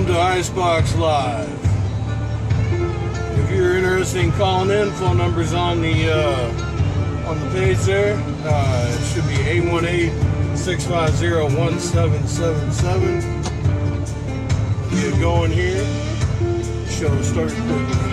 Welcome to IceBox Live. If you're interested in calling in, phone number's on the page there. It should be 818-650-1777. Get going here. Show started quickly.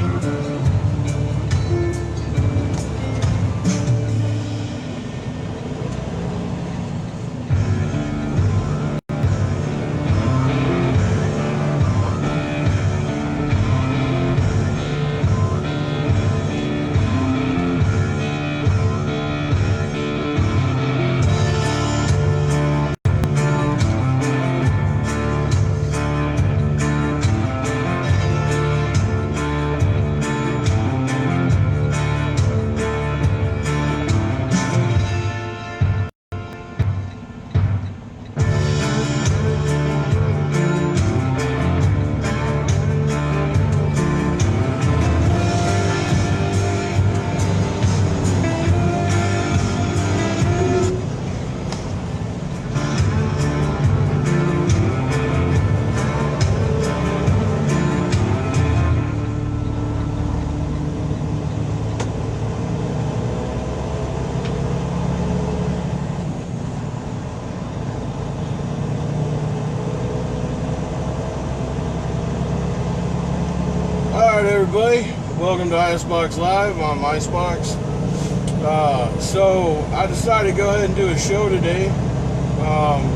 Alright everybody, welcome to IceBox Live on IceBox. So I decided to go ahead and do a show today,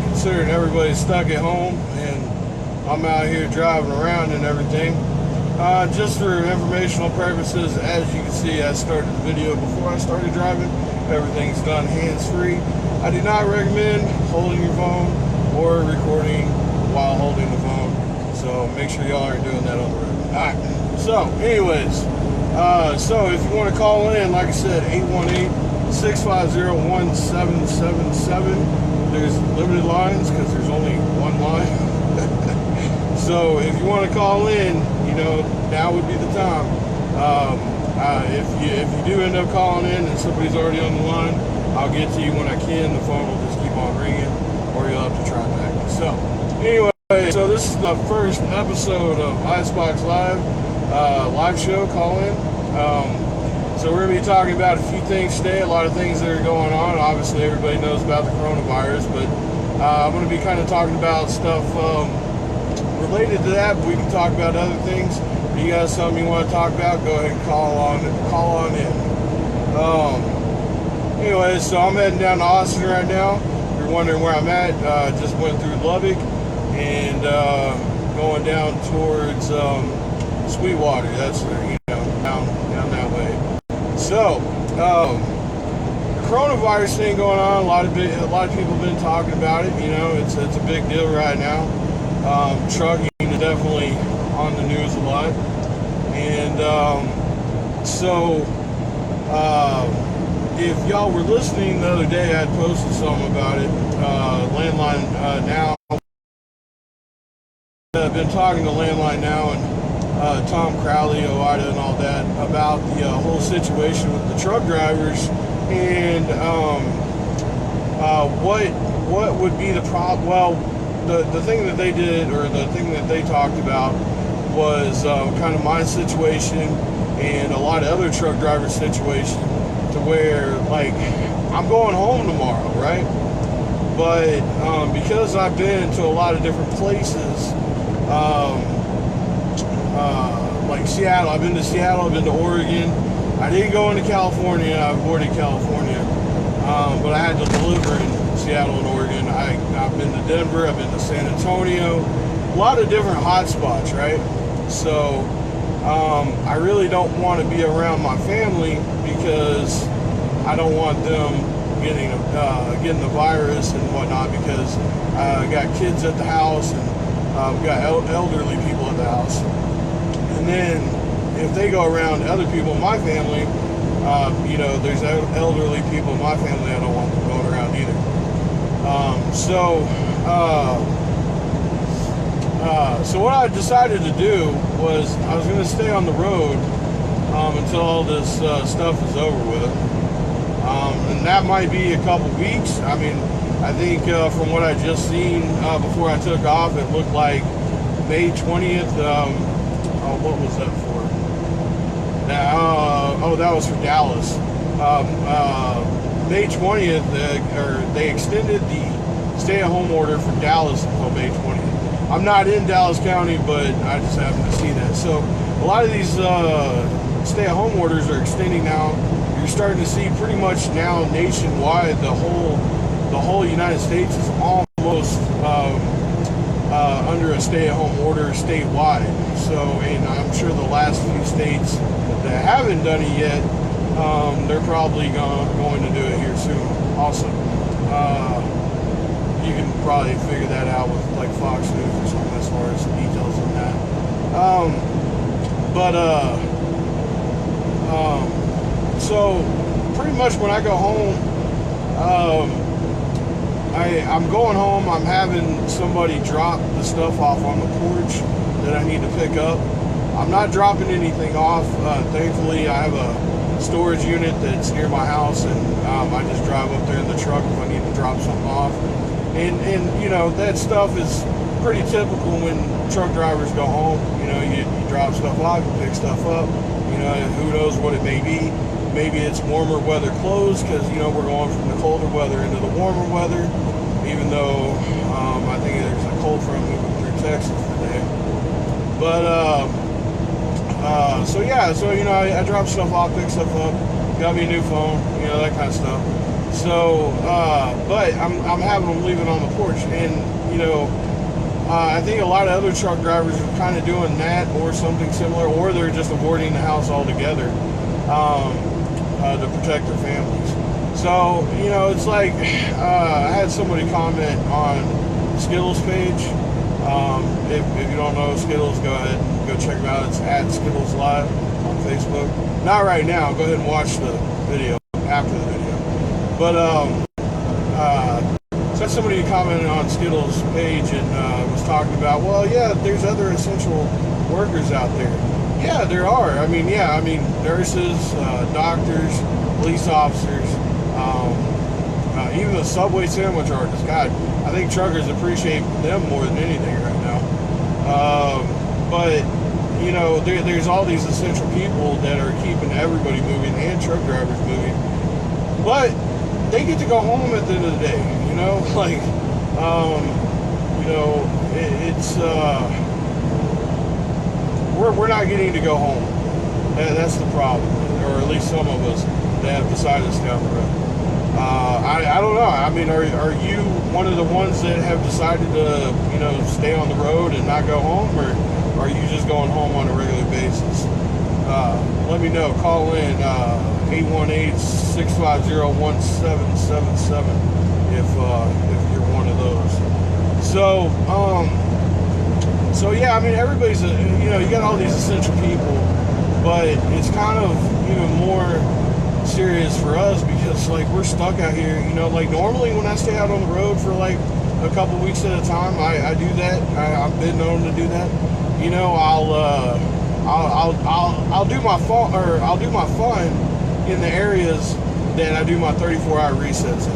considering everybody's stuck at home and I'm out here driving around and everything. Just for informational purposes, as you can see, I started the video before I started driving. Everything's done hands-free. I do not recommend holding your phone or recording while holding the phone, so make sure y'all aren't doing that on the road. Alright. So, anyways, so if you want to call in, like I said, 818-650-1777. There's limited lines because there's only one line. So, if you want to call in, you know, now would be the time. If you do end up calling in and somebody's already on the line, I'll get to you when I can. The phone will just keep on ringing, or you'll have to try back. So, anyway, so this is the first episode of IceBox Live. Live show call-in. So we're going to be talking about a few things today, a lot of things that are going on. Obviously everybody knows about the coronavirus, but I'm going to be kind of talking about stuff related to that, but we can talk about other things. If you guys something you want to talk about, go ahead and call on in. Anyway, so I'm heading down to Austin right now. If you're wondering where I'm at, just went through Lubbock and going down towards Sweetwater. That's down that way. So the coronavirus thing going on. A lot of people have been talking about it. You know, it's a big deal right now. Trucking is definitely on the news a lot, and if y'all were listening the other day, I had posted something about it. Landline Now. I've been talking to Landline Now and Tom Crowley, OIDA, and all that about the whole situation with the truck drivers and what would be the problem. Well, the thing that they did, or the thing that they talked about, was kind of my situation and a lot of other truck driver situation, to where, like, I'm going home tomorrow, right? But because I've been to a lot of different places, like Seattle. I've been to Seattle, I've been to Oregon. I didn't go into California, I avoided California, but I had to deliver in Seattle and Oregon. I've been to Denver, I've been to San Antonio, a lot of different hot spots, right? So I really don't want to be around my family because I don't want them getting the virus and whatnot, because I got kids at the house and we got elderly people at the house. And then if they go around other people in my family, you know, there's elderly people in my family, I don't want them going around either. So what I decided to do was I was going to stay on the road until all this stuff is over with. And that might be a couple weeks. I mean, I think from what I just seen before I took off, it looked like May 20th. Oh, what was that for? Oh, that was for Dallas. May 20th, they extended the stay-at-home order for Dallas until May 20th. I'm not in Dallas County, but I just happened to see that. So a lot of these stay-at-home orders are extending now. You're starting to see pretty much now nationwide, the whole United States is almost under a stay-at-home order statewide. So, and I'm sure the last few states that haven't done it yet, they're probably going to do it here soon also. You can probably figure that out with like Fox News or something as far as details on that. So pretty much when I go home, I'm going home, I'm having somebody drop the stuff off on the porch that I need to pick up. I'm not dropping anything off. Thankfully, I have a storage unit that's near my house, and I just drive up there in the truck if I need to drop something off. And you know, that stuff is pretty typical when truck drivers go home. You know, you drop stuff off, you pick stuff up. You know, who knows what it may be. Maybe it's warmer weather clothes because, you know, we're going from the colder weather into the warmer weather, even though I think there's a cold front moving through Texas today. But, so yeah, so, you know, I drop stuff off, pick stuff up, got me a new phone, you know, that kind of stuff. So, but I'm having them leave it on the porch, and, you know, I think a lot of other truck drivers are kind of doing that or something similar, or they're just avoiding the house altogether. To protect their families. So, you know, it's like, I had somebody comment on Skittles page. If you don't know Skittles, go ahead and go check them out. It's at IceBoxLive on Facebook. Not right now, go ahead and watch the video after the video. But, so somebody commented on Skittles page and was talking about, well, yeah, there's other essential workers out there. Yeah, there are. I mean, nurses, doctors, police officers, even the Subway sandwich artists. God, I think truckers appreciate them more than anything right now. But, you know, there's all these essential people that are keeping everybody moving and truck drivers moving. But they get to go home at the end of the day, you know? Like, you know, it's... We're not getting to go home. That's the problem, or at least some of us that have decided to stay on the road. I don't know. I mean, are you one of the ones that have decided to, you know, stay on the road and not go home, or are you just going home on a regular basis? Let me know. Call in 818-650-1777 if you're one of those. So yeah, I mean, everybody's, you know, you got all these essential people, but it's kind of even more serious for us because, like, we're stuck out here, you know. Like, normally when I stay out on the road for like a couple weeks at a time, I do that. I've been known to do that. You know, I'll do my fun, or I'll do my fun in the areas that I do my 34-hour resets in,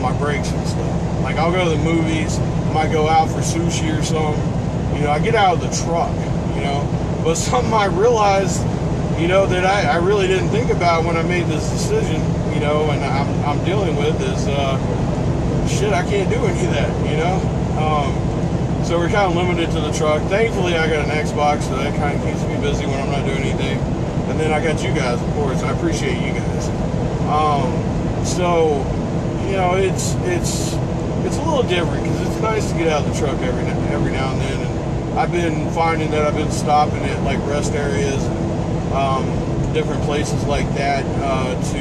my breaks and stuff. Like, I'll go to the movies, might go out for sushi or something. You know, I get out of the truck, you know. But something I realized, you know, that I really didn't think about when I made this decision, you know, and I'm dealing with is, shit, I can't do any of that, you know. So we're kind of limited to the truck. Thankfully, I got an Xbox, so that kind of keeps me busy when I'm not doing anything. And then I got you guys, of course. I appreciate you guys. So, you know, it's a little different because it's nice to get out of the truck every now and then. And I've been finding that I've been stopping at like rest areas and different places like that to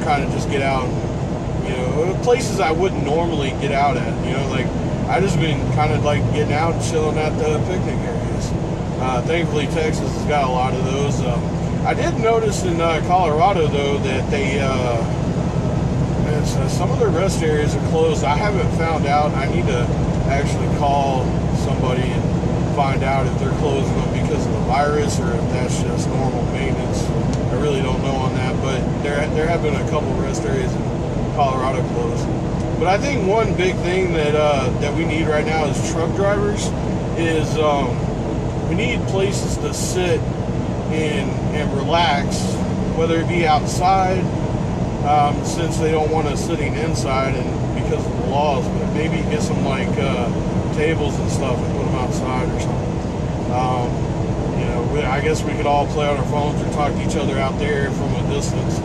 kind of just get out. You know, places I wouldn't normally get out at. You know, like I just been kind of like getting out and chilling at the picnic areas. Thankfully, Texas has got a lot of those. I did notice in Colorado though that they. Some of the rest areas are closed. I haven't found out. I need to actually call somebody and find out if they're closing them because of the virus or if that's just normal maintenance. I really don't know on that, but there have been a couple rest areas in Colorado closed. But I think one big thing that we need right now is truck drivers is we need places to sit and relax, whether it be outside, since they don't want us sitting inside and because of the laws, but maybe get some like tables and stuff and put them outside or something. You know, I guess we could all play on our phones or talk to each other out there from a distance,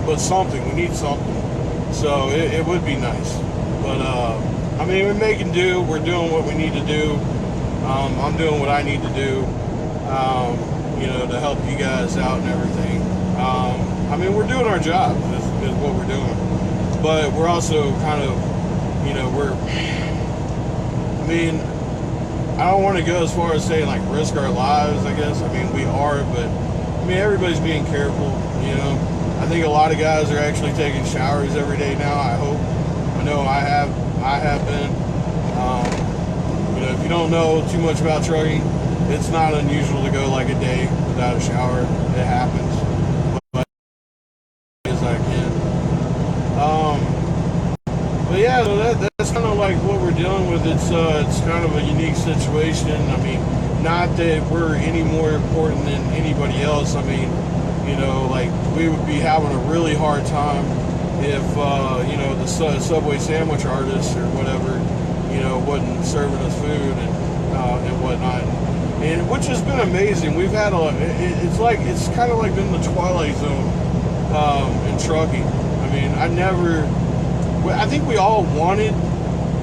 but something, we need something. So it would be nice. But I mean, we're making do. We're doing what we need to do. I'm doing what I need to do, you know, to help you guys out and everything. I mean, we're doing our job is what we're doing. But we're also kind of, you know, I mean, I don't want to go as far as saying like risk our lives, I guess. I mean, we are, but I mean, everybody's being careful, you know. I think a lot of guys are actually taking showers every day now, I hope. I know I have been. You know, if you don't know too much about trucking, it's not unusual to go like a day without a shower. It happens. But as I can. But yeah, so that's kind of like what we're dealing with. It's kind of a unique situation. I mean, not that we're any more important than anybody else. I mean, you know, like we would be having a really hard time if you know, the Subway sandwich artists or whatever, you know, wasn't serving us food and whatnot, and which has been amazing. We've had it's kind of like been the twilight zone in trucking. I mean, I think we all wanted,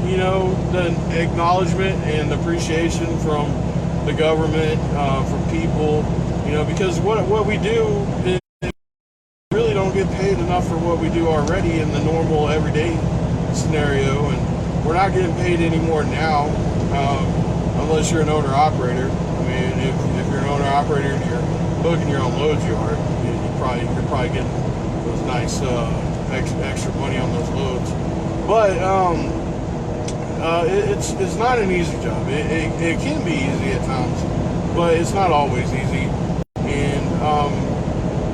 you know, the acknowledgement and appreciation from the government, from people, you know, because what we do is really don't get paid enough for what we do already in the normal everyday scenario, and we're not getting paid any more now, unless you're an owner-operator. I mean, if you're an owner-operator and you're booking your own loads, you're probably getting those nice extra money on those loads. But it's not an easy job. It can be easy at times, but it's not always easy. And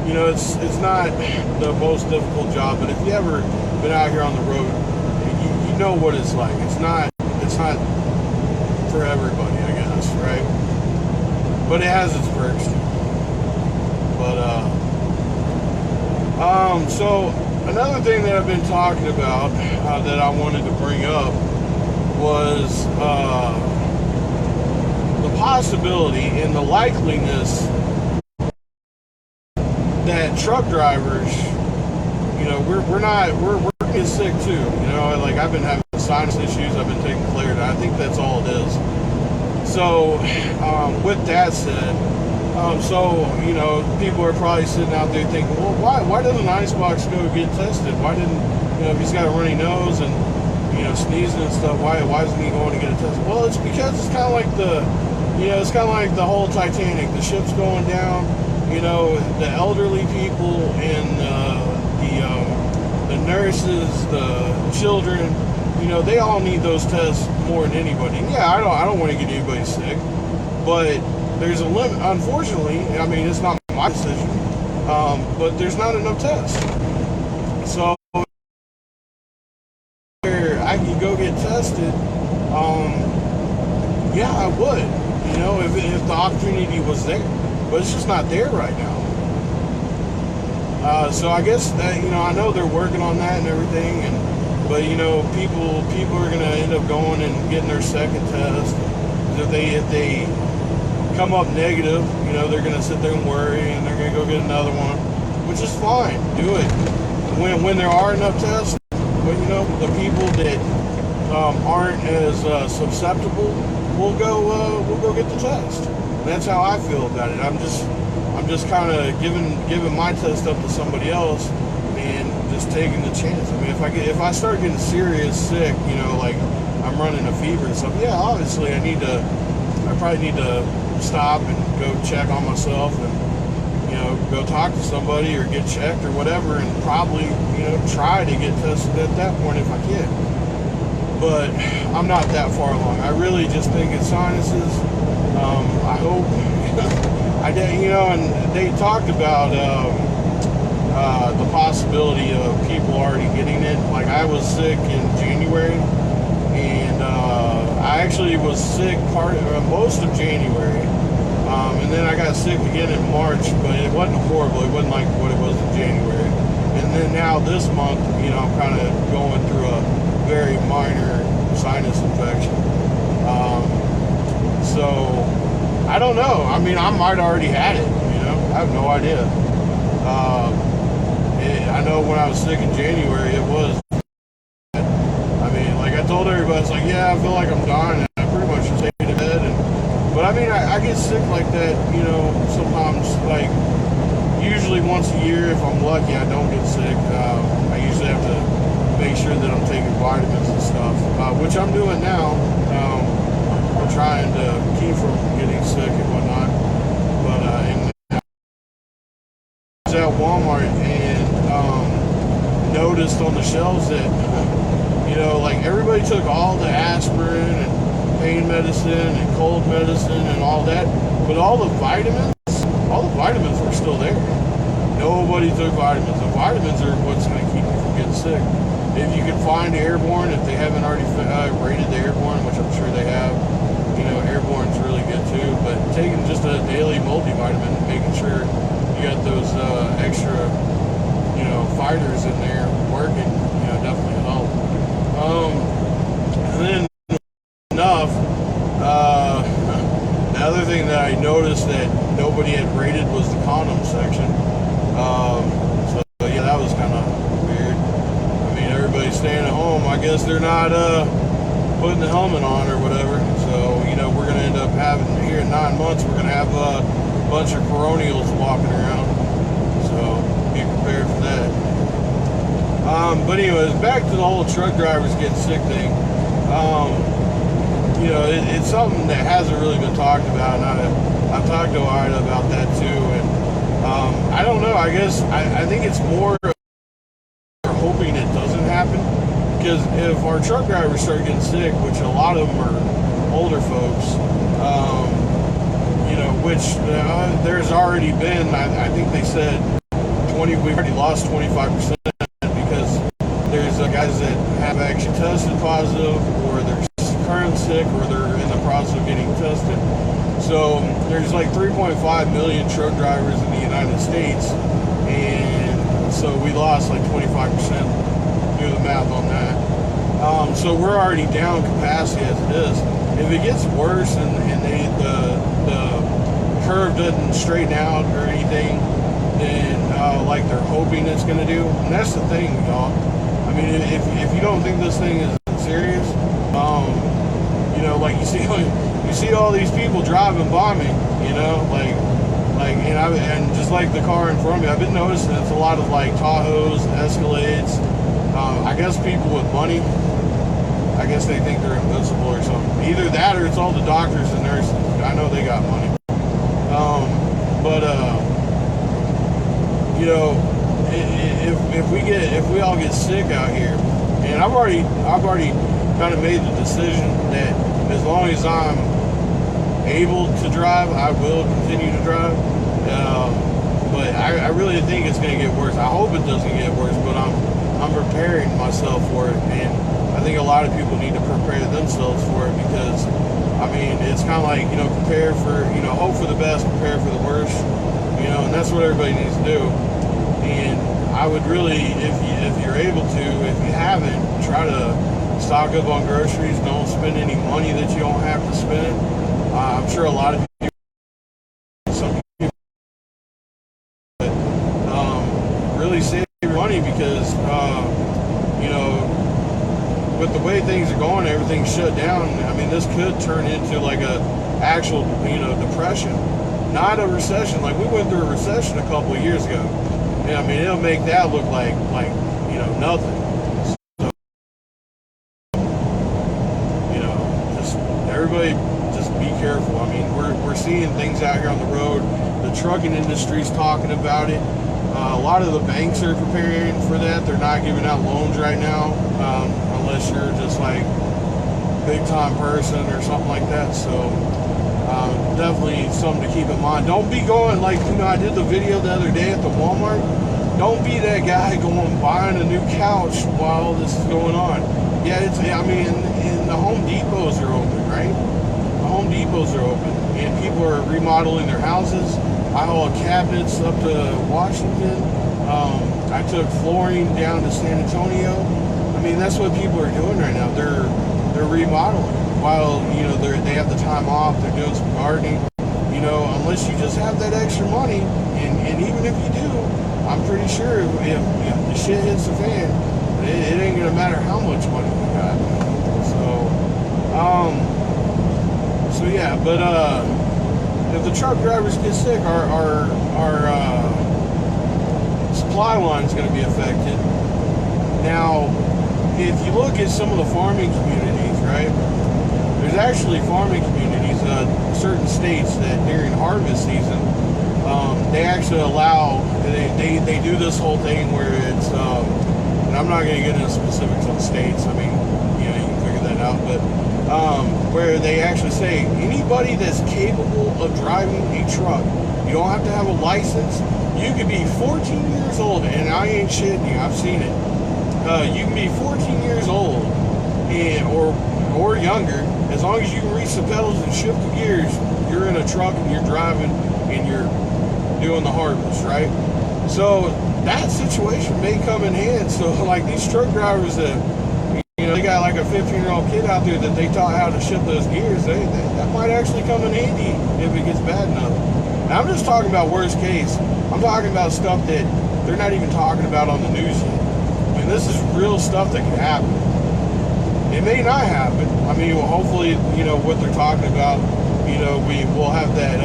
you know, it's not the most difficult job. But if you ever been out here on the road, you know what it's like. It's not for everybody, I guess, right? But it has its perks too. But so another thing that I've been talking about that I wanted to bring up was the possibility and the likeliness that truck drivers, you know, we're getting sick too. You know, like I've been having sinus issues. I've been taking Claritin. I think that's all it is. So with that said, so, you know, people are probably sitting out there thinking, well, why doesn't IceBox go get tested? Why didn't, you know, if he's got a runny nose and, you know, sneezing and stuff, why isn't he going to get a test? Well, it's because it's kind of like it's kind of like the whole Titanic. The ship's going down, you know, the elderly people and the nurses, the children, you know, they all need those tests more than anybody. And yeah, I don't want to get anybody sick, but there's a limit. Unfortunately, I mean, it's not my decision, but there's not enough tests. So I can go get tested. Yeah, I would. You know, if the opportunity was there, but it's just not there right now. So I guess that, you know, I know they're working on that and everything, but you know, people are gonna end up going and getting their second test. If they come up negative, you know, they're gonna sit there and worry, and they're gonna go get another one, which is fine. Do it when there are enough tests. But you know, the people that aren't as susceptible will go get the test. And that's how I feel about it. I'm just kind of giving my test up to somebody else and just taking the chance. I mean, if I start getting serious sick, you know, like I'm running a fever and stuff, yeah, obviously I probably need to stop and go check on myself and, you know, go talk to somebody or get checked or whatever, and probably, you know, try to get tested at that point if I can. But I'm not that far along. I really just think it's sinuses. I hope you know, and they talked about the possibility of people already getting it. Like I was sick in January, and I actually was sick most of January, and then I got sick again in March, but it wasn't horrible. It wasn't like what it was in January. And then now this month, I'm kind of going through a very minor sinus infection. So I don't know. I mean, I might already had it. I have no idea. I know when I was sick in January, it was. I mean, like I told everybody, it's like, yeah, I feel like I'm dying, and I pretty much just stayed in bed. But I mean, I get sick like that, sometimes, like, usually once a year. If I'm lucky, I don't get sick. I usually have to make sure that I'm taking vitamins and stuff, which I'm doing now. I'm trying to keep from getting sick and whatnot. But and I was at Walmart and noticed on the shelves that, like everybody took all the aspirin and pain medicine and cold medicine and all that, but all the vitamins were still there. Nobody took vitamins. The vitamins are what's going to keep you from getting sick. If you can find Airborne, if they haven't already rated the Airborne, which I'm sure they have, Airborne's really good too. But taking just a daily multivitamin, making sure you got those extra, fighters in there working, definitely help. And then enough. The other thing that I noticed that nobody had rated was the condom section. So yeah, that was kind of weird. I mean, everybody's staying at home. I guess they're not putting the helmet on or whatever. So we're gonna end up having here in 9 months. We're gonna have a bunch of coronials walking around. So be prepared for that. But anyways, back to the whole truck drivers getting sick thing. It's something that hasn't really been talked about, and I've talked to Ida about that too. And I don't know. I guess I think it's more hoping it doesn't happen, because if our truck drivers start getting sick, which a lot of them are older folks, which there's already been. I think they said we've already lost 25%. There's guys that have actually tested positive, or they're currently sick, or they're in the process of getting tested. So there's like 3.5 million truck drivers in the United States, and so we lost like 25%. Do the math on that. So we're already down capacity as it is. If it gets worse and the curve doesn't straighten out or anything, then like they're hoping it's going to do, and that's the thing, y'all. I mean, if you don't think this thing is serious, like you see all these people driving by me, and just like the car in front of me, I've been noticing it's a lot of like Tahoes, Escalades. I guess people with money, I guess they think they're invincible or something. Either that or it's all the doctors and nurses. I know they got money. If we all get sick out here, and I've already kind of made the decision that as long as I'm able to drive, I will continue to drive. But I really think it's going to get worse. I hope it doesn't get worse, but I'm preparing myself for it, and I think a lot of people need to prepare themselves for it, because I mean, it's kind of like, prepare for, hope for the best, prepare for the worst, and that's what everybody needs to do. And I would really, if you're able to, if you haven't, try to stock up on groceries. Don't spend any money that you don't have to spend. I'm sure a lot of people, some people, really save your money, because, with the way things are going, everything's shut down. I mean, this could turn into like a actual, depression, not a recession. Like we went through a recession a couple of years ago. And I mean, it'll make that look like nothing. So, just everybody, just be careful. I mean, we're seeing things out here on the road. The trucking industry's talking about it. A lot of the banks are preparing for that. They're not giving out loans right now, unless you're just like big time person or something like that. So definitely something to keep in mind. Don't be going like, I did the video the other day at the Walmart. Don't be that guy buying a new couch while this is going on. Yeah, I mean, and the Home Depots are open, right? The Home Depots are open, and people are remodeling their houses. I hauled cabinets up to Washington. I took flooring down to San Antonio. I mean, that's what people are doing right now. They're remodeling while, you know, they have the time off. They're doing some gardening. You know, unless you just have that extra money, and even if you do, I'm pretty sure if the shit hits the fan, it ain't gonna matter how much money you got. So yeah, but if the truck drivers get sick, our supply line is gonna be affected. Now, if you look at some of the farming communities, right? There's actually farming communities, certain states that during harvest season, they actually allow, they do this whole thing where it's, and I'm not going to get into specifics on states. I mean, you know, you can figure that out, but where they actually say anybody that's capable of driving a truck, you don't have to have a license. You could be 14 years old, and I ain't shitting you. I've seen it. You can be 14 years old, or younger, as long as you can reach the pedals and shift the gears. You're in a truck and you're driving and you're doing the harvest, right? So that situation may come in hand. So like these truck drivers that, you know, they got like a 15-year-old kid out there that they taught how to shift those gears, that might actually come in handy if it gets bad enough. And I'm just talking about worst case. I'm talking about stuff that they're not even talking about on the news yet. I mean, this is real stuff that can happen. It may not happen. I mean, well, hopefully, you know, what they're talking about, you know, we'll have that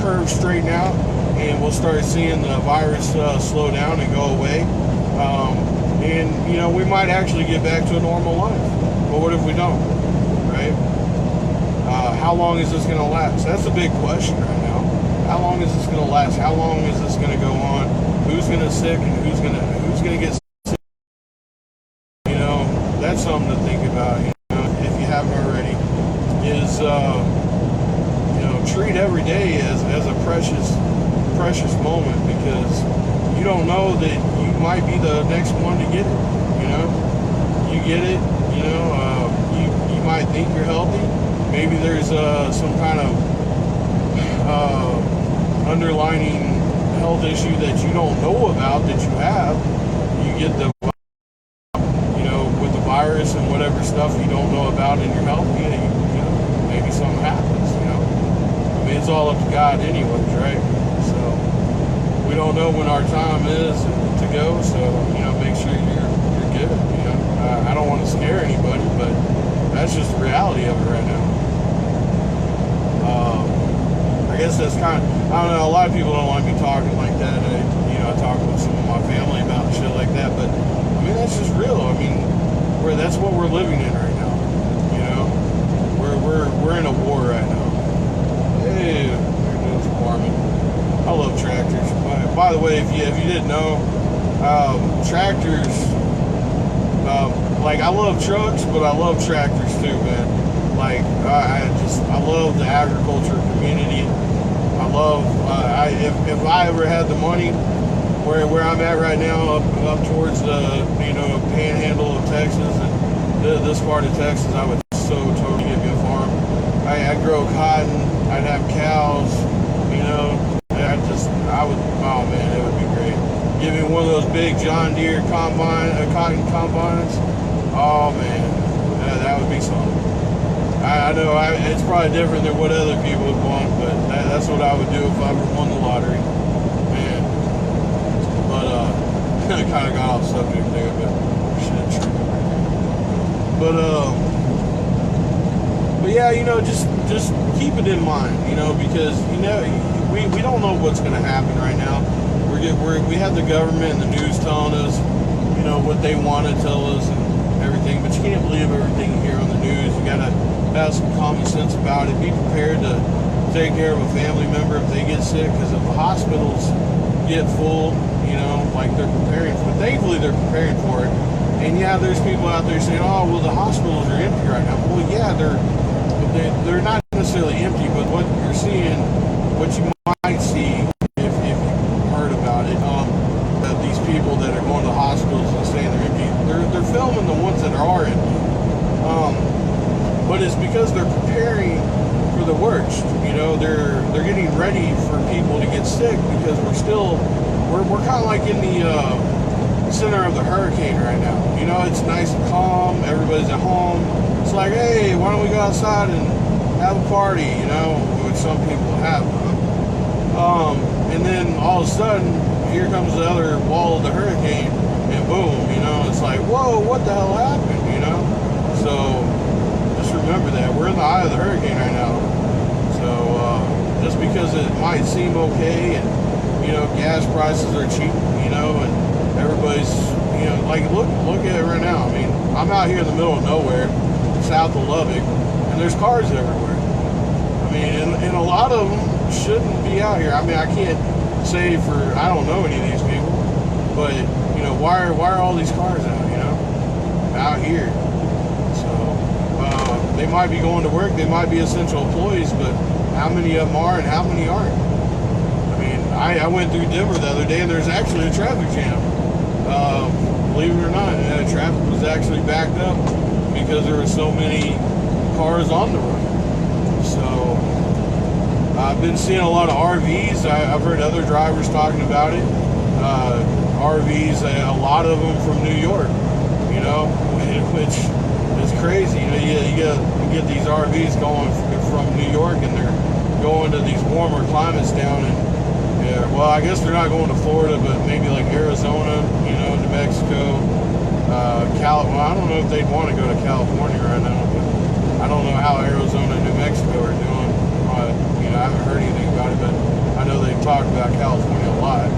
curve straighten out, and we'll start seeing the virus slow down and go away. And, you know, we might actually get back to a normal life. But what if we don't, right? How long is this going to last? That's a big question right now. How long is this going to last? How long is this going to go on? Who's going to sick and who's going to get sick? You know, that's something to think about, you know, if you haven't already, is, you know, treat every day as a precious moment, because you don't know that you might be the next one to get it, you know? You get it, you know, you might think you're healthy. Maybe there's some kind of underlining health issue that you don't know about that you have. You get the, you know, with the virus and whatever stuff you don't know about in your health, you know, maybe something happens, you know. I mean, it's all up to God anyways, right? So we don't know when our time is to go, so, you know, make sure you're good, you know. I don't want to scare anybody, but that's just the reality of it right now. I guess that's kind of, I don't know, a lot of people don't like me talking like that. You know, I talk with some of my family about shit like that, but I mean, that's just real. I mean, that's what we're living in right now. You know, we're in a war right now. Hey, there goes Barman. I love tractors. By the way, if you didn't know, tractors, like I love trucks, but I love tractors too, man. Like I love the agriculture community. I love if I ever had the money where I'm at right now, up towards the, you know, panhandle of Texas and this part of Texas, I would so totally get me a farm. I'd grow cotton. I'd have cows. You know, I would. Oh man, it would be great. Give me one of those big John Deere cotton combines. Oh man, that would be something. I know it's probably different than what other people would want, but that's what I would do if I ever won the lottery. Man. But, I kind of got off subject there, but shit. But yeah, you know, just keep it in mind, you know, because, you know, we don't know what's going to happen right now. We have the government and the news telling us, you know, what they want to tell us and everything, but you can't believe everything you hear on the news. You got to have some common sense about it. Be prepared to take care of a family member if they get sick, because if the hospitals get full, you know, like they're preparing for it. Thankfully, they're preparing for it. And yeah, there's people out there saying, "Oh, well, the hospitals are empty right now." Well, yeah, they're not necessarily empty, but what you're seeing, what you might see if you heard about it, that these people that are going to hospitals and saying they're empty, they're filming the ones that are empty. But it's because they're preparing for the worst. You know, they're getting ready for people to get sick because we're kind of like in the center of the hurricane right now. You know, it's nice and calm. Everybody's at home. It's like, hey, why don't we go outside and have a party? You know, which some people have. And then all of a sudden, here comes the other wall of the hurricane, and boom, you know, it's like, whoa, what the hell happened? You know, so just remember that we're in the eye of the hurricane right now. So just because it might seem okay, and you know, gas prices are cheap, you know, and everybody's, you know, like look at it right now. I mean, I'm out here in the middle of nowhere, south of Lubbock, and there's cars everywhere. I mean, and a lot of them shouldn't be out here. I mean, I can't say for, I don't know any of these people, but you know, why are all these cars out, you know, out here? So they might be going to work, they might be essential employees, but how many of them are and how many aren't? I mean, I went through Denver the other day, and there's actually a traffic jam. Believe it or not, traffic was actually backed up because there were so many cars on the road. So I've been seeing a lot of RVs. I've heard other drivers talking about it. RVs, a lot of them from New York, you know, which is crazy. You know, you get these RVs going from New York, and they're going to these warmer climates down in, well, I guess they're not going to Florida, but maybe like Arizona, you know, New Mexico, well, I don't know if they'd want to go to California right now, but I don't know how Arizona and New Mexico are doing. You know, I haven't heard anything about it, but I know they talk about California a lot.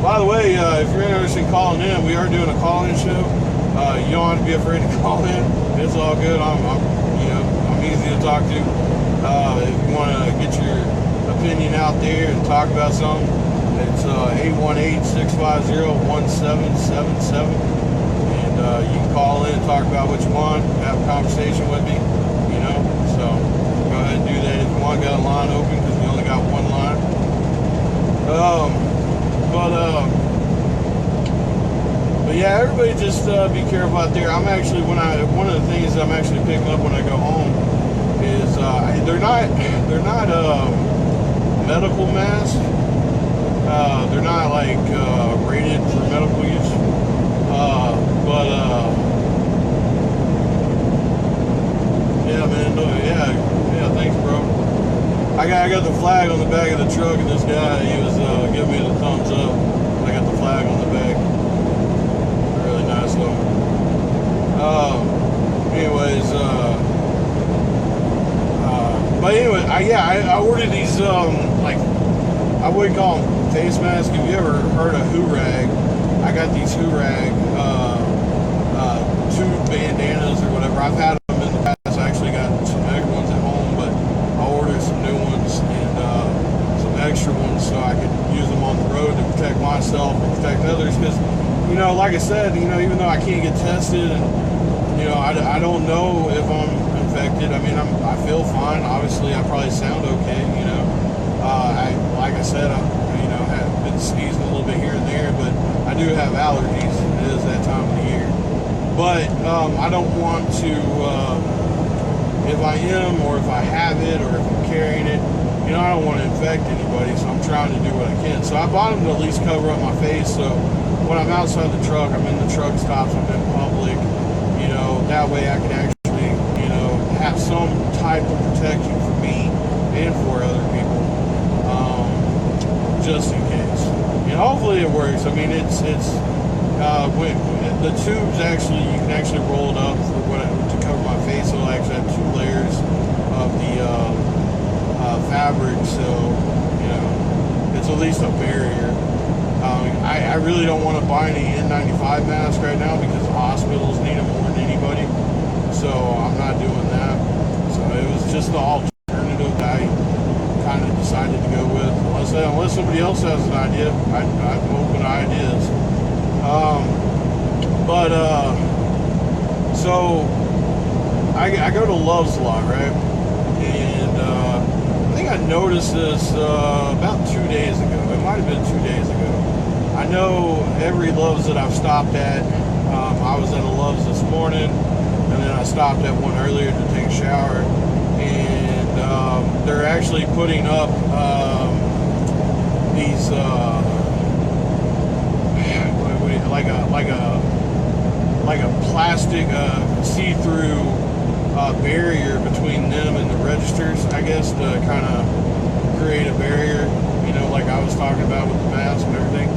By the way, if you're interested in calling in, we are doing a call-in show. You don't have to be afraid to call in. It's all good. I'm easy to talk to. If you want to get your opinion out there and talk about something, it's 818-650-1777, and you can call in, talk about what you want, have a conversation with me. You know, so go ahead and do that if you want. Got a line open because we only got one line. But yeah, everybody just be careful out there. I'm actually one of the things I'm actually picking up when I go home is they're not medical masks. They're not like rated for medical use. Yeah, man. Yeah. Thanks, bro. I got the flag on the back of the truck, and this guy, he was giving me the thumbs up. I got the flag on the back. Really nice though. Anyways, but anyway, I ordered these like, I wouldn't call them face masks. Have you ever heard of Hoorag? I got these Hoorag tube bandanas or whatever. I've had them in the past. I actually got some extra ones at home, but I ordered some new ones and some extra ones so I could use them on the road to protect myself and protect others. Because, you know, like I said, you know, even though I can't get tested and, you know, I don't know if I'm infected. I mean, I feel fine. Obviously, I probably sound okay, you know. Like I said, you know, have been sneezing a little bit here and there, but I do have allergies. It is that time of the year. But I don't want to, if I am or if I have it or if I'm carrying it, you know, I don't want to infect anybody, so I'm trying to do what I can. So I bought them to at least cover up my face, so when I'm outside the truck, I'm in the truck stops, I'm in public, you know, that way I can actually, you know, have some type of protection for me and for other people, just in case. And hopefully it works. I mean, it's when the tubes actually, you can actually roll it up to cover my face. So I actually have 2 layers of the fabric, so you know, it's at least a barrier. I really don't want to buy any N95 masks right now because the hospitals need them more than anybody. So I'm not doing that. So it was just the alternative that I kind of decided to go with. Unless somebody else has an idea, I'm open to ideas. So I go to Love's a lot, right? And I think I noticed this about 2 days ago. It might have been 2 days ago. I know every Love's that I've stopped at. I was at a Love's this morning, and then I stopped at one earlier to take a shower. And they're actually putting up these like a plastic see-through barrier between them and the registers, I guess, to kind of create a barrier, you know, like I was talking about with the mask and everything.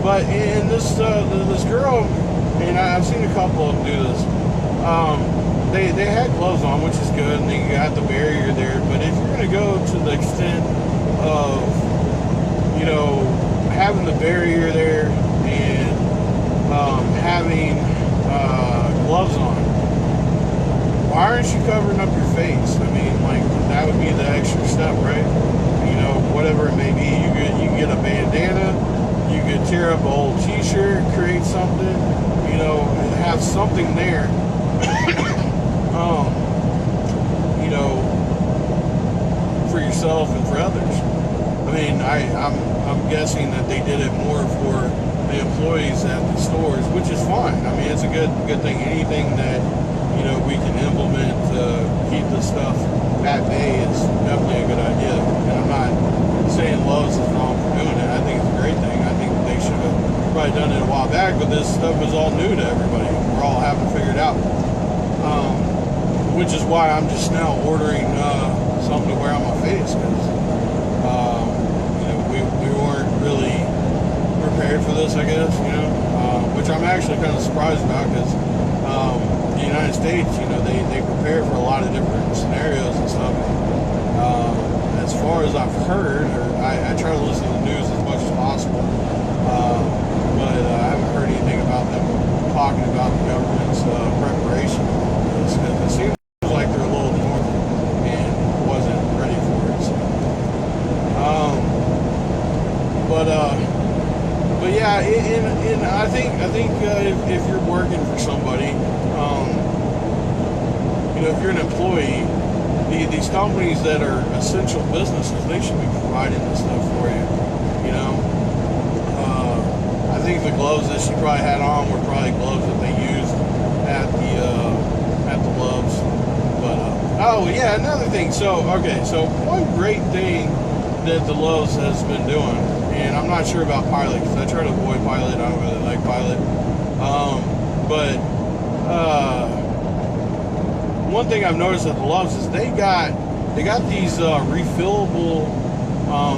But in this girl, and I've seen a couple of them do this, they had gloves on, which is good, and they got the barrier there. But if you're going to go to the extent of, you know, having the barrier there and having gloves on, why aren't you covering up your face? I mean, like, that would be the extra step, right? You know, whatever it may be. You could get a bandana, you could tear up an old t-shirt, create something, you know, and have something there, you know, for yourself and for others. I mean, I'm guessing that they did it more for the employees at the stores, which is fine. I mean, it's a good thing. Anything that, you know, we can implement to keep this stuff at bay is definitely a good idea. And I'm not saying Love's is wrong for doing it. I think it's a great thing. I think they should have probably done it a while back, but this stuff is all new to everybody. We're all having to figure it out. Which is why I'm just now ordering something to wear on my face, because you know, we weren't really prepared for this, I guess, you know, which I'm actually kind of surprised about, because the United States, you know, they prepare for a lot of different scenarios and stuff. As far as I've heard, or I try to listen to the news as much as possible, but I haven't heard anything about them talking about the government's preparation for this, because it seems like they're a little north and wasn't ready for it. So. But yeah, and I think if you're working for somebody, you know, if you're an employee, these companies that are essential businesses, they should be providing this stuff for you. You know, I think the gloves that she probably had on were probably gloves that they used at the Loves. But oh yeah, another thing. So one great thing that the Loves has been doing, and I'm not sure about Pilot, because I try to avoid Pilot. I don't really like Pilot. But one thing I've noticed at the Loves is they got these refillable,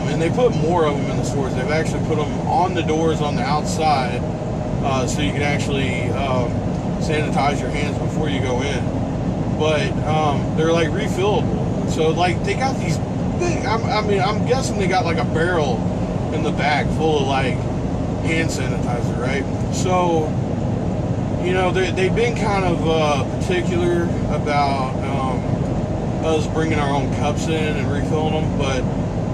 and they put more of them in the stores. They've actually put them on the doors on the outside, so you can actually sanitize your hands before you go in. But they're like refillable. So like they got these big. I'm guessing they got like a barrel in the back full of like hand sanitizer, right? So, you know, they've been kind of particular about us bringing our own cups in and refilling them, but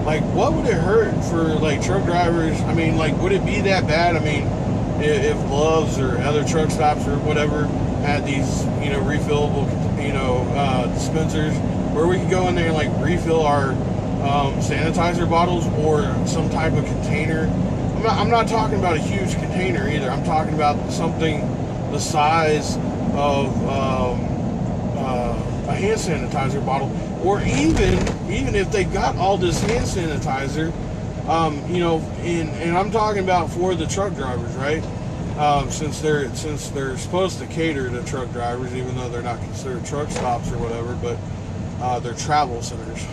like, what would it hurt for like truck drivers? I mean, like, would it be that bad? I mean, if Love's or other truck stops or whatever had these, you know, refillable, you know, dispensers where we could go in there and like refill our sanitizer bottles or some type of container. I'm not talking about a huge container either. I'm talking about something the size of a hand sanitizer bottle, or even if they got all this hand sanitizer, you know, and I'm talking about for the truck drivers, right? Since they're supposed to cater to truck drivers, even though they're not considered truck stops or whatever, but they're travel centers.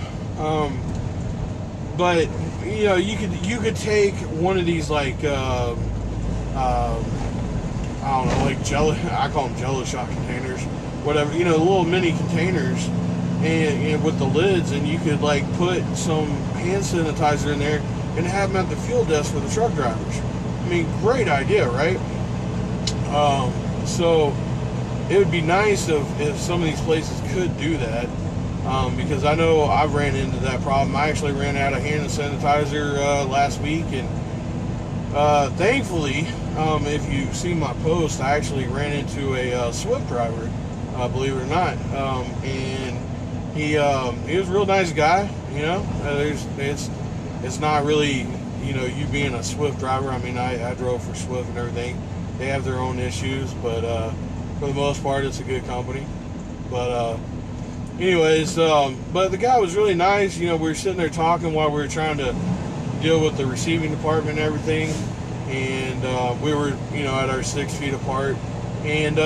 But you know, you could take one of these like I don't know, like I call them Jello shot containers, whatever, you know, little mini containers, and with the lids, and you could like put some hand sanitizer in there and have them at the fuel desk for the truck drivers. I mean, great idea, right? So it would be nice if some of these places could do that, because I know I've ran into that problem. I actually ran out of hand sanitizer last week, and thankfully, if you see my post, I actually ran into a Swift driver, believe it or not, and he was a real nice guy. You know, it's not really you know, you being a Swift driver, I mean, I drove for Swift and everything. They have their own issues, but for the most part, it's a good company. But anyways, but the guy was really nice. You know, we were sitting there talking while we were trying to deal with the receiving department and everything, and we were, you know, at our 6 feet apart, and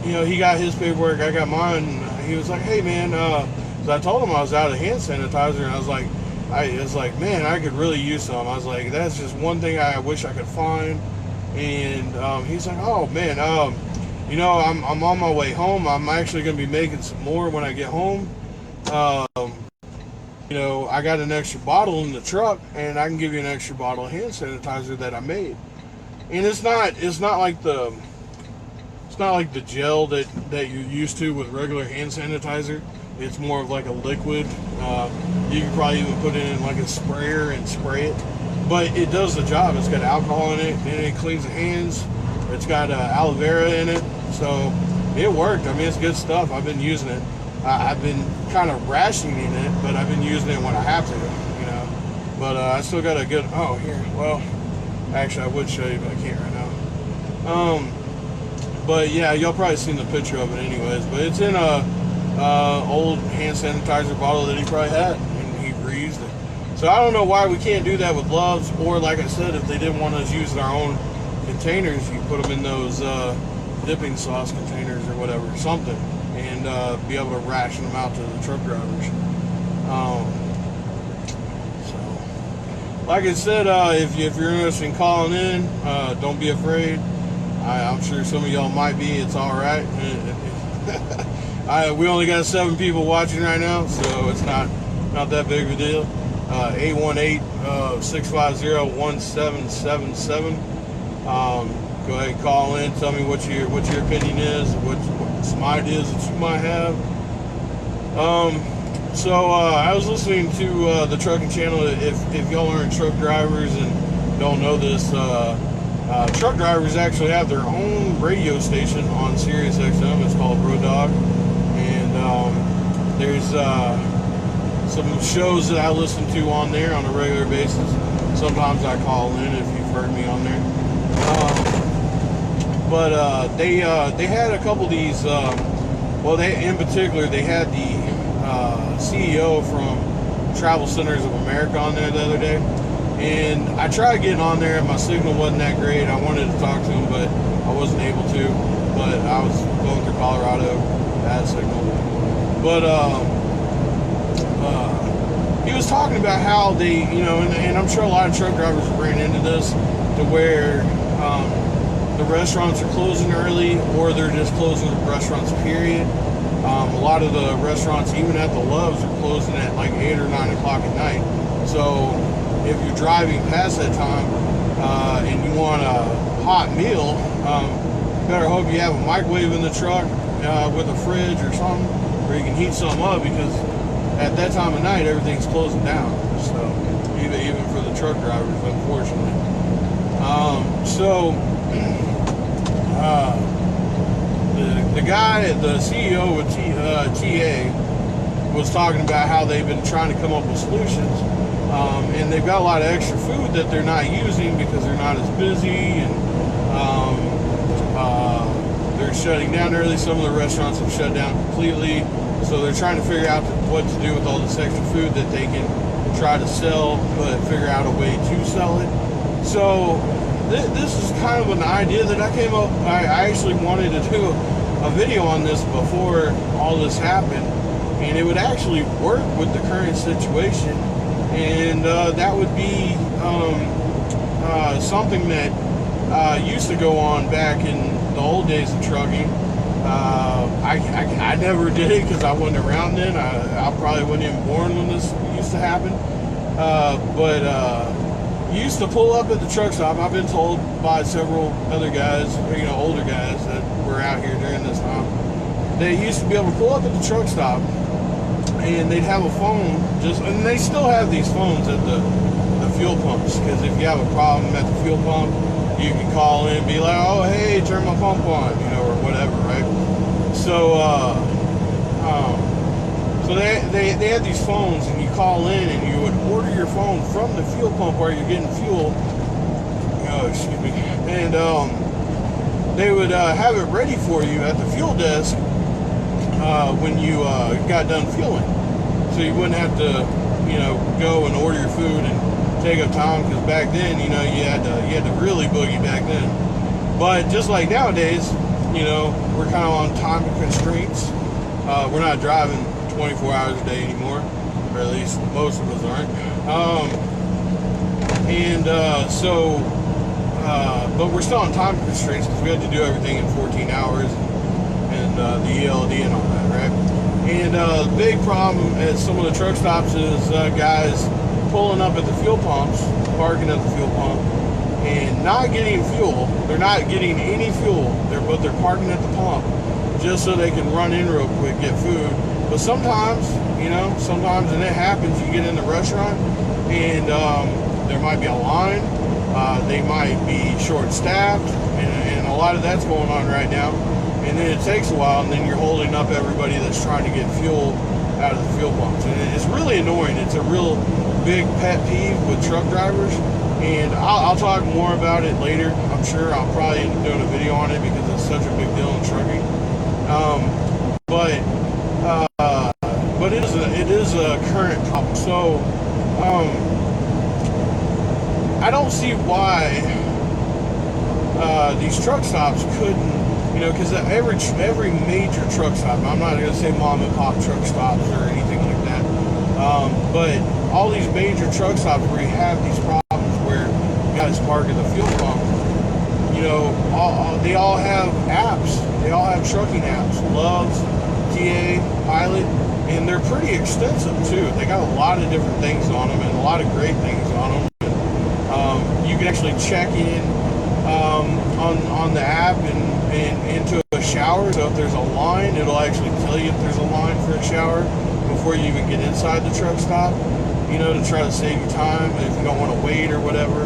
you know, he got his paperwork, I got mine, and he was like, hey man, so I told him I was out of hand sanitizer, and I was like, man, I could really use some. I was like, that's just one thing I wish I could find. And he's like, oh man, you know, I'm on my way home. I'm actually going to be making some more when I get home. You know, I got an extra bottle in the truck, and I can give you an extra bottle of hand sanitizer that I made. And it's not like the gel that you're used to with regular hand sanitizer. It's more of like a liquid. You can probably even put it in like a sprayer and spray it. But it does the job. It's got alcohol in it, and it cleans the hands. It's got aloe vera in it. So it worked. I mean, it's good stuff. I've been using it. I've been kind of rationing it, but I've been using it when I have to, you know. But I still got a good, oh, here. Well, actually, I would show you, but I can't right now. But yeah, y'all probably seen the picture of it anyways. But it's in a old hand sanitizer bottle that he probably had, and he reused it. So I don't know why we can't do that with gloves, or like I said, if they didn't want us using our own containers, you put them in those dipping sauce containers or whatever, something, and be able to ration them out to the truck drivers. So, like I said, if you're interested in calling in, don't be afraid. I'm sure some of y'all might be. It's all right. We only got 7 people watching right now, so it's not that big of a deal. 818-650-1777. Go ahead and call in. Tell me what your opinion is, what some ideas that you might have. So I was listening to the trucking channel. If y'all aren't truck drivers and don't know this, truck drivers actually have their own radio station on Sirius XM. It's called Road Dog, and there's some shows that I listen to on there on a regular basis. Sometimes I call in if you've heard me on there. But they had a couple of these. Well, in particular, they had the CEO from Travel Centers of America on there the other day. And I tried getting on there, and my signal wasn't that great. I wanted to talk to him, but I wasn't able to. But I was going through Colorado, bad signal. But he was talking about how they, you know, and I'm sure a lot of truck drivers ran into this, to where the restaurants are closing early, or they're just closing the restaurants, period. A lot of the restaurants, even at the Loves, are closing at like 8 or 9 o'clock at night. So if you're driving past that time and you want a hot meal, better hope you have a microwave in the truck with a fridge or something where you can heat something up, because at that time of night everything's closing down. So even for the truck drivers, unfortunately. The guy, the CEO with TA, was talking about how they've been trying to come up with solutions. And they've got a lot of extra food that they're not using because they're not as busy, and they're shutting down early. Some of the restaurants have shut down completely, so they're trying to figure out what to do with all this extra food that they can try to sell, but figure out a way to sell it. So this is kind of an idea that I came up. I actually wanted to do a video on this before all this happened, and it would actually work with the current situation. And that would be something that used to go on back in the old days of trucking. I never did it because I wasn't around then. I probably wasn't even born when this used to happen. But you used to pull up at the truck stop. I've been told by several other guys, you know, older guys that were out here during this time, they used to be able to pull up at the truck stop, and they'd have a phone, and they still have these phones at the fuel pumps, because if you have a problem at the fuel pump, you can call in and be like, oh, hey, turn my pump on, you know, or whatever, right? So So they had these phones, and you call in, and you would order your phone from the fuel pump where you're getting fuel. Oh, excuse me. And they would have it ready for you at the fuel desk when you got done fueling. So you wouldn't have to, go and order your food and take up time, because back then, you had to really boogie back then. But just like nowadays, we're kind of on time constraints. We're not driving 24 hours a day anymore, or at least most of us aren't. But we're still on time constraints because we had to do everything in 14 hours and the ELD and all that, right? And the big problem at some of the truck stops is guys pulling up at the fuel pumps, parking at the fuel pump, and not getting fuel. They're not getting any fuel, but they're parking at the pump just so they can run in real quick, get food. But sometimes, and it happens, you get in the restaurant and there might be a line, they might be short-staffed, and a lot of that's going on right now. And then it takes a while, and then you're holding up everybody that's trying to get fuel out of the fuel pumps. And it's really annoying. It's a real big pet peeve with truck drivers. And I'll talk more about it later. I'm sure I'll probably end up doing a video on it because it's such a big deal in trucking. But it is a current problem. So I don't see why these truck stops couldn't, because every major truck stop, I'm not going to say mom and pop truck stops or anything like that, but all these major truck stops where you have these problems where guys park at the fuel pump, they all have apps. They all have trucking apps, Loves, TA, Pilot, and they're pretty extensive too. They got a lot of different things on them and a lot of great things on them. You can actually check in on the app and into a shower. So if there's a line, it'll actually tell you if there's a line for a shower before you even get inside the truck stop, to try to save you time if you don't want to wait or whatever.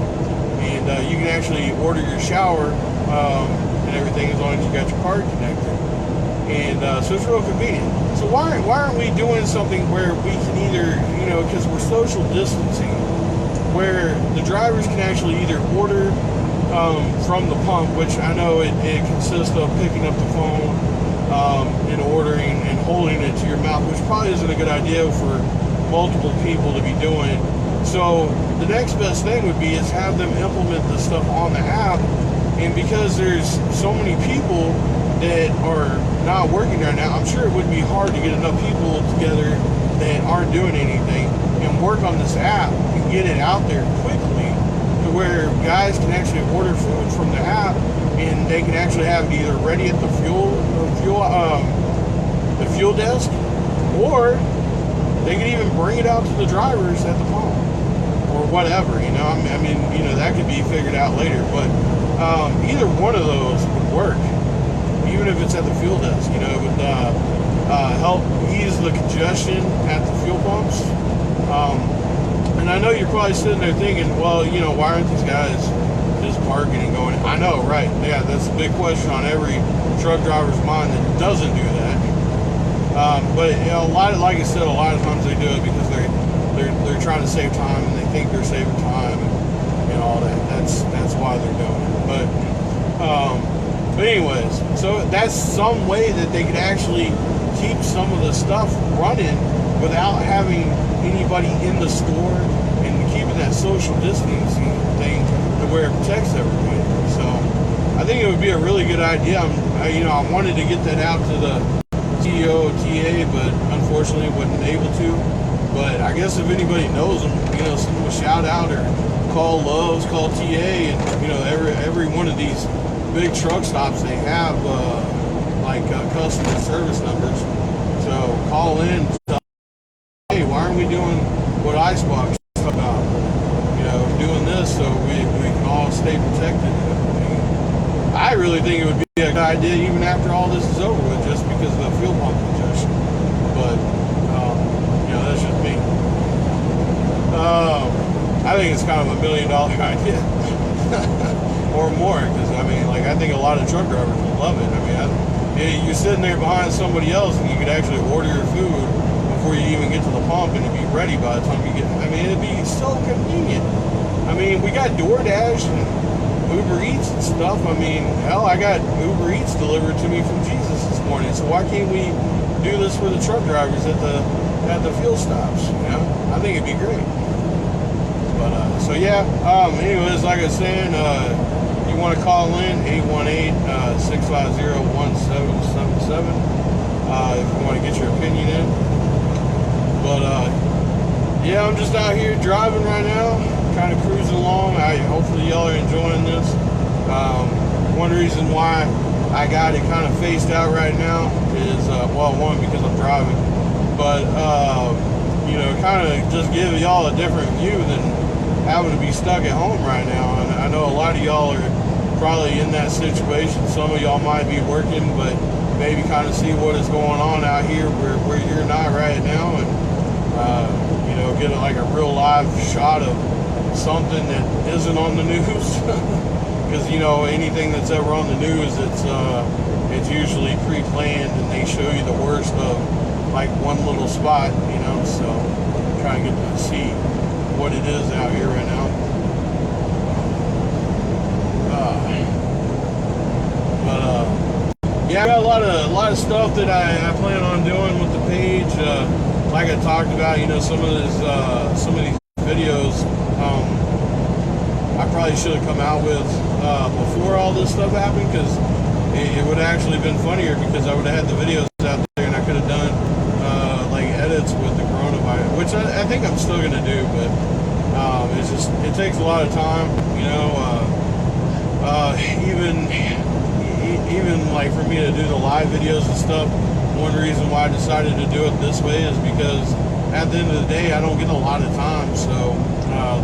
And you can actually order your shower and everything as long as you got your card connected. And so it's real convenient. So why aren't we doing something where we can either, because we're social distancing, where the drivers can actually either order from the pump, which I know it consists of picking up the phone and ordering and holding it to your mouth, which probably isn't a good idea for multiple people to be doing. So the next best thing would be is have them implement this stuff on the app. And because there's so many people that are not working right now, I'm sure it would be hard to get enough people together that aren't doing anything and work on this app and get it out there quickly to where guys can actually order food from the app and they can actually have it either ready at the fuel desk, or they can even bring it out to the drivers at the pump or whatever. That could be figured out later, but either one of those would work, even if it's at the fuel desk. It would help ease the congestion at the fuel pumps. And I know you're probably sitting there thinking, well, why aren't these guys just parking and going? I know, right? Yeah, that's a big question on every truck driver's mind that doesn't do that. But like I said, a lot of times they do it because they're trying to save time and they think they're saving time and all that. That's why they're doing it. But anyways, so that's some way that they could actually keep some of the stuff running without having anybody in the store and keeping that social distancing thing to where it protects everybody. So I think it would be a really good idea. I wanted to get that out to the CEO of TA, but unfortunately wasn't able to. But I guess if anybody knows them, send them a shout out or call Loves, call TA, and every one of these big truck stops they have customer service numbers. So call in. Hey, why aren't we doing what IceBox is about? Doing this so we can all stay protected and everything. I really think it would be a good idea even after all this is over with, just because of the fuel pump congestion. But, that's just me. I think it's kind of $1 million idea. Or more, because, I think a lot of truck drivers would love it. You're sitting there behind somebody else and you could actually order your food before you even get to the pump, and it'd be ready by the time you get. I mean, it'd be so convenient. I mean, we got DoorDash and Uber Eats and stuff. I mean, hell, I got Uber Eats delivered to me from Jesus this morning. So why can't we do this for the truck drivers at the fuel stops? You know, I think it'd be great. But so yeah. Anyways, like I was saying, you want to call in 818-650-1777 if you want to get your opinion in. But yeah, I'm just out here driving right now, kind of cruising along. Hopefully y'all are enjoying this. One reason why I got it kind of faced out right now is, well, one, because I'm driving, but you know, kind of just give y'all a different view than having to be stuck at home right now. And I know a lot of y'all are probably in that situation. Some of y'all might be working, but maybe kind of see what is going on out here where you're not right now, and you know, get like a real live shot of something that isn't on the news. Because you know, anything that's ever on the news, it's usually pre-planned, and they show you the worst of like one little spot, you know. So trying to get to see what it is out here right now. Yeah, I got a lot of stuff that I plan on doing with the page. Like I talked about, you know, some of these videos I probably should have come out with before all this stuff happened, because it would have actually been funnier, because I would have had the videos out there and I could have done like edits with the coronavirus, which I think I'm still gonna do, but it takes a lot of time, you know. Even like for me to do the live videos and stuff, one reason why I decided to do it this way is because at the end of the day, I don't get a lot of time. So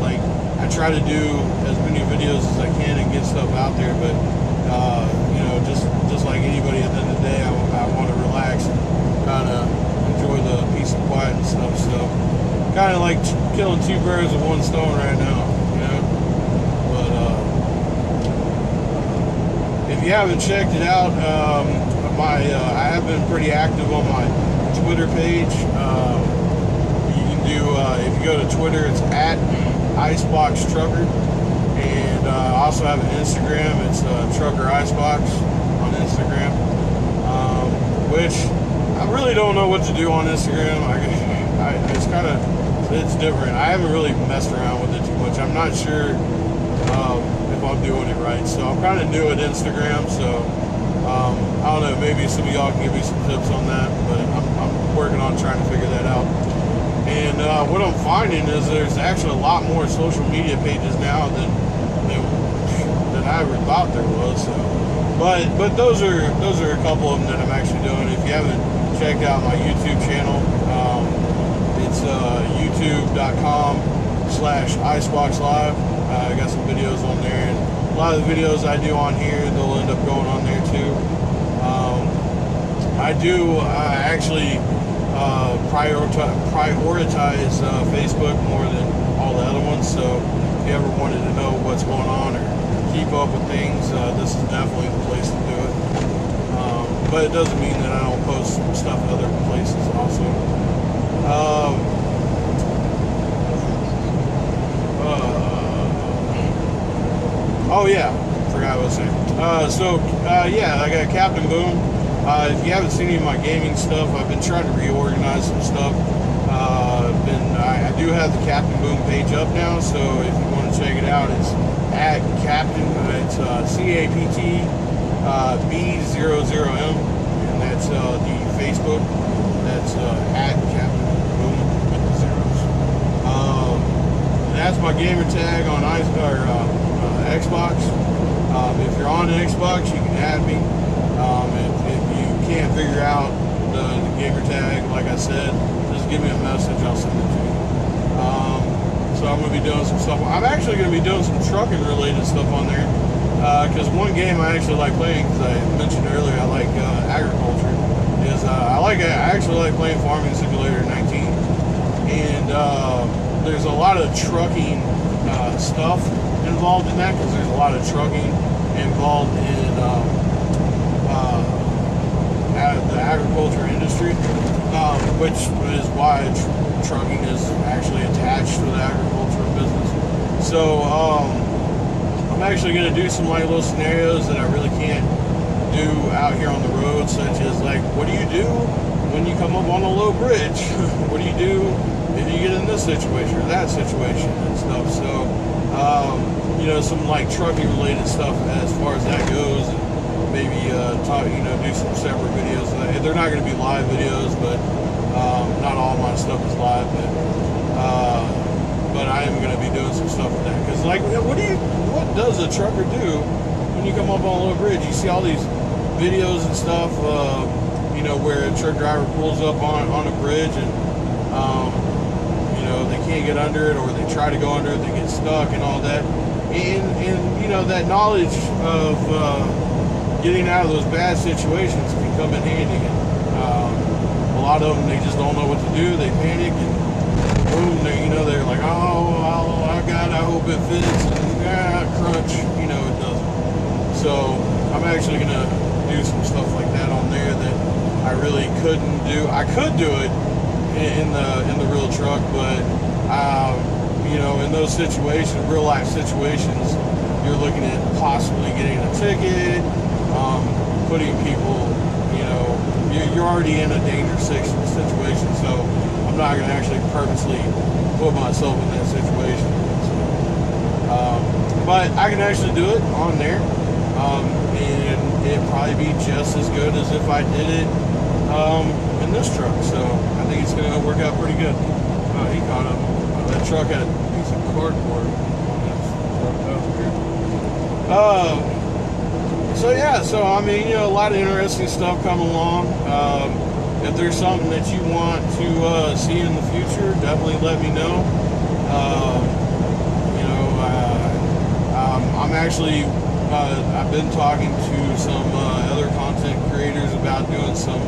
like I try to do as many videos as I can and get stuff out there, but you know, just like anybody, at the end of the day, I want to relax and kind of enjoy the peace and quiet and stuff. So kind of like killing two birds with one stone right now, you know. But if you haven't checked it out, I have been pretty active on my Twitter page. You can do, if you go to Twitter, it's at IceBoxTrucker, and I also have an Instagram. It's Trucker Icebox on Instagram, which I really don't know what to do on Instagram. It's different. I haven't really messed around with it too much. I'm not sure if I'm doing it right. So I'm kind of new at Instagram, so I don't know, maybe some of y'all can give me some tips on that, but I'm working on trying to figure that out. And what I'm finding is there's actually a lot more social media pages now than I ever thought there was. So, but those are a couple of them that I'm actually doing. If you haven't checked out my YouTube channel, it's youtube.com/IceBoxLive. I got some videos on there, and a lot of the videos I do on here, they'll end up going on there too. I do actually prioritize Facebook more than all the other ones, so if you ever wanted to know what's going on or keep up with things, this is definitely the place to do it. But it doesn't mean that I don't post stuff in other places also. Oh yeah, forgot what I was saying. Yeah, I got Captain Boom. If you haven't seen any of my gaming stuff, I've been trying to reorganize some stuff. I do have the Captain Boom page up now, so if you want to check it out, it's at Captain. It's CAPT B00M, and that's the Facebook. That's at Captain Boom with the zeros. And that's my gamer tag on Xbox. If you're on the Xbox, you can add me. If you can't figure out the gamer tag, like I said, just give me a message, I'll send it to you. So I'm going to be doing some stuff. I'm actually going to be doing some trucking related stuff on there, because one game I actually like playing, because I mentioned earlier I like agriculture, is I actually like playing Farming Simulator 19, and there's a lot of trucking stuff involved in that, because there's a lot of trucking involved in the agriculture industry. which is why trucking is actually attached to the agricultural business. So I'm actually going to do some like little scenarios that I really can't do out here on the road, such as like, what do you do when you come up on a low bridge? What do you do if you get in this situation or that situation and stuff? So you know, some like trucking related stuff as far as that goes, and maybe talk, you know, do some separate videos. They're not going to be live videos, but not all my stuff is live, but I am going to be doing some stuff with that, because like, what does a trucker do when you come up on a low bridge? You see all these videos and stuff, you know, where a truck driver pulls up on a bridge and you know, they can't get under it, or they try to go under it, they get stuck and all that. And you know, that knowledge of getting out of those bad situations can come in handy. A lot of them, they just don't know what to do. They panic and boom, you know, they're like, oh, God, I hope it fits, and crunch, you know, it doesn't. So I'm actually gonna do some stuff like that on there that I really couldn't do. I could do it in the real truck, but you know, in those situations, real life situations, you're looking at possibly getting a ticket, putting people, you know, you're already in a dangerous situation, so I'm not going to actually purposely put myself in that situation. So, but I can actually do it on there, and it'd probably be just as good as if I did it in this truck. So I think it's going to work out pretty good. He caught him. That truck had a piece of cardboard on this truck over here. So yeah, so I mean, you know, a lot of interesting stuff coming along. If there's something that you want to see in the future, definitely let me know. You know, I'm actually, I've been talking to some other content creators about doing some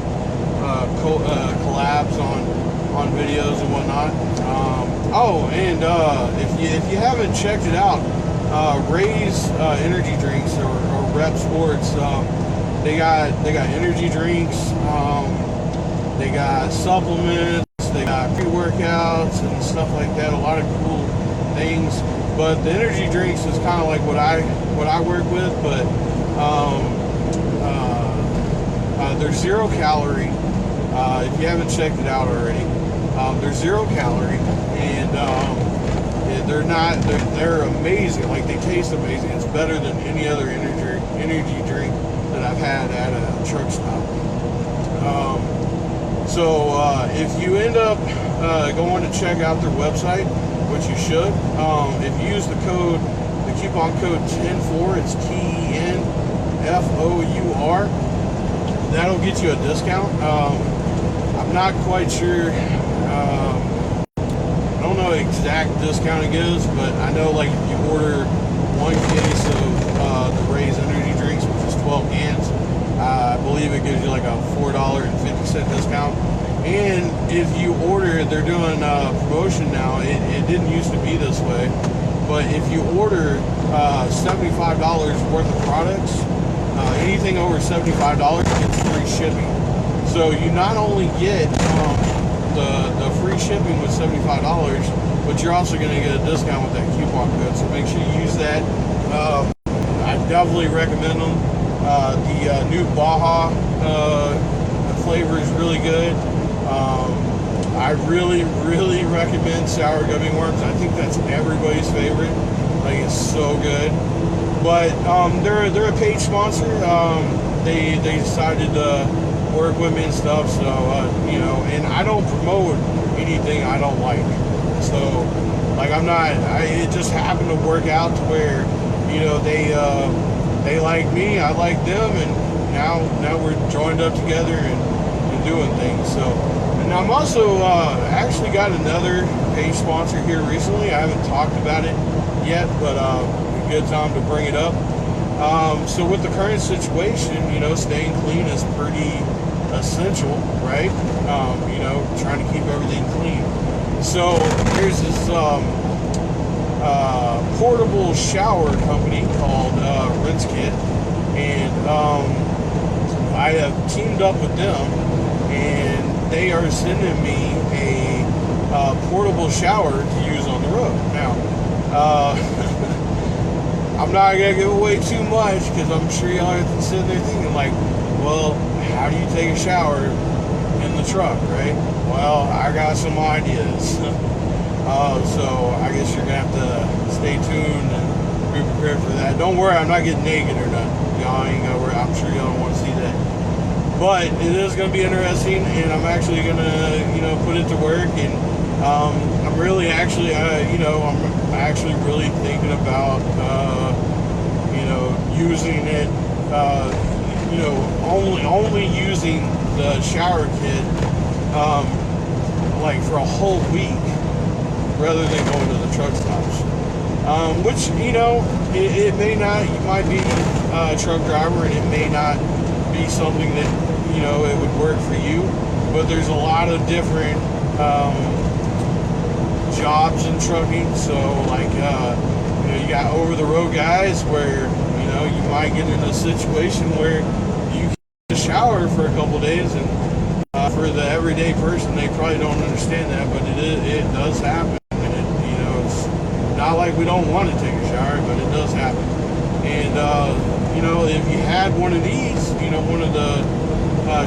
collabs on videos and whatnot. Oh, and if you haven't checked it out, Ray's energy drinks or Rep Sports, they got energy drinks, they got supplements, they got pre-workouts and stuff like that. A lot of cool things. But the energy drinks is kind of like what I work with, but they're 0 calorie. If you haven't checked it out already, they're 0 calorie, and they're amazing. Like, they taste amazing. It's better than any other energy drink that I've had at a truck stop. So if you end up going to check out their website, which you should, if you use the coupon code 10FOUR, it's TENFOUR, that'll get you a discount. I'm not quite sure. I don't know exact discount it gives, but I know, like, if you order 1 case of the Ray's energy drinks, which is 12 cans, I believe it gives you like a $4.50 discount. And if you order, they're doing a promotion now. It didn't used to be this way, but if you order $75 worth of products, anything over $75 gets free shipping. So you not only get the free shipping with $75, but you're also going to get a discount with that coupon code. So make sure you use that. I definitely recommend them. The new Baja flavor is really good. I really recommend sour gummy worms. I think that's everybody's favorite. Like, it's so good. But they're a paid sponsor. They decided to work with me and stuff. So you know, and I don't promote anything I don't like. So, like, it just happened to work out to where, you know, they like me, I like them, and now we're joined up together and doing things. So, and I'm also actually got another page sponsor here recently. I haven't talked about it yet, but a good time to bring it up. So with the current situation, you know, staying clean is pretty essential, right? You know, trying to keep everything clean. So there's this portable shower company called Rinse Kit, and I have teamed up with them, and they are sending me a portable shower to use on the road. Now, I'm not going to give away too much because I'm sure y'all are sitting there thinking like, well, how do you take a shower in the truck, right? Well, I got some ideas. So I guess you're going to have to stay tuned and be prepared for that. Don't worry, I'm not getting naked or nothing. Y'all ain't going to worry. I'm sure y'all don't want to see that. But it is going to be interesting, and I'm actually going to, put it to work. And I'm really actually, I'm actually really thinking about, using it, only using the shower kit, like for a whole week, rather than going to the truck stops. Which, it may not, you might be a truck driver and it may not be something that, it would work for you, but there's a lot of different jobs in trucking. So like, you got over the road guys where, you might get in a situation where you can shower for a couple days, and for the everyday person, they probably don't understand that, but it does happen. And it's not like we don't want to take a shower, but it does happen. And if you had one of these, one of the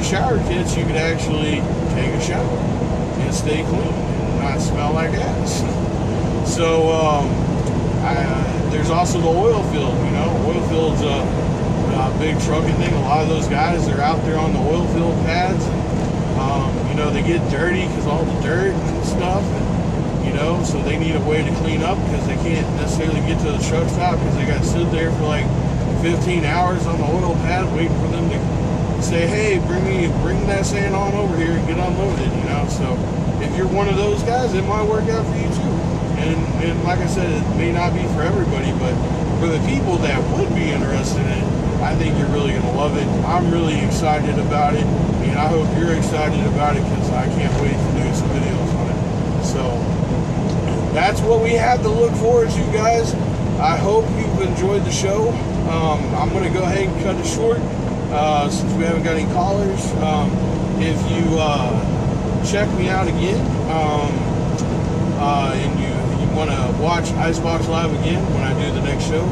shower kits, you could actually take a shower and stay clean and not smell like ass. So there's also the oil field. Oil field's a big trucking thing. A lot of those guys, they're out there on the oil field pads, and they get dirty because all the dirt and stuff, and so they need a way to clean up because they can't necessarily get to the truck stop because they got to sit there for like 15 hours on the oil pad waiting for them to say, hey, bring that sand on over here and get unloaded. So if you're one of those guys, it might work out for you too. And like I said, it may not be for everybody, but for the people that would be interested in it, I think you're really going to love it. I'm really excited about it, and I hope you're excited about it because I can't wait to do some videos on it. So that's what we have to look forward to, guys. I hope you've enjoyed the show. I'm going to go ahead and cut it short since we haven't got any callers. If you check me out again, and you want to watch IceBoxLive again when I do the next show,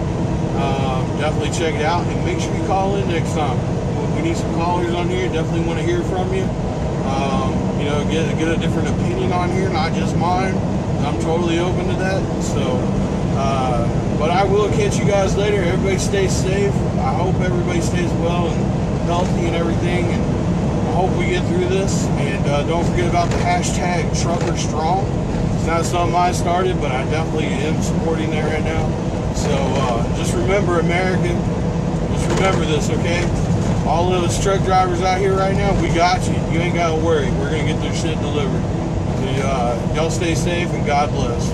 definitely check it out and make sure you call in next time. We need some callers on here. Definitely want to hear from you. Get a different opinion on here, not just mine. I'm totally open to that. So, but I will catch you guys later. Everybody stay safe. I hope everybody stays well and healthy and everything. And I hope we get through this. And don't forget about the hashtag #TruckerStrong. It's not something I started, but I definitely am supporting that right now. So just remember, American, just remember this, okay? All of us truck drivers out here right now, we got you. You ain't got to worry. We're going to get this shit delivered. So, y'all stay safe and God bless.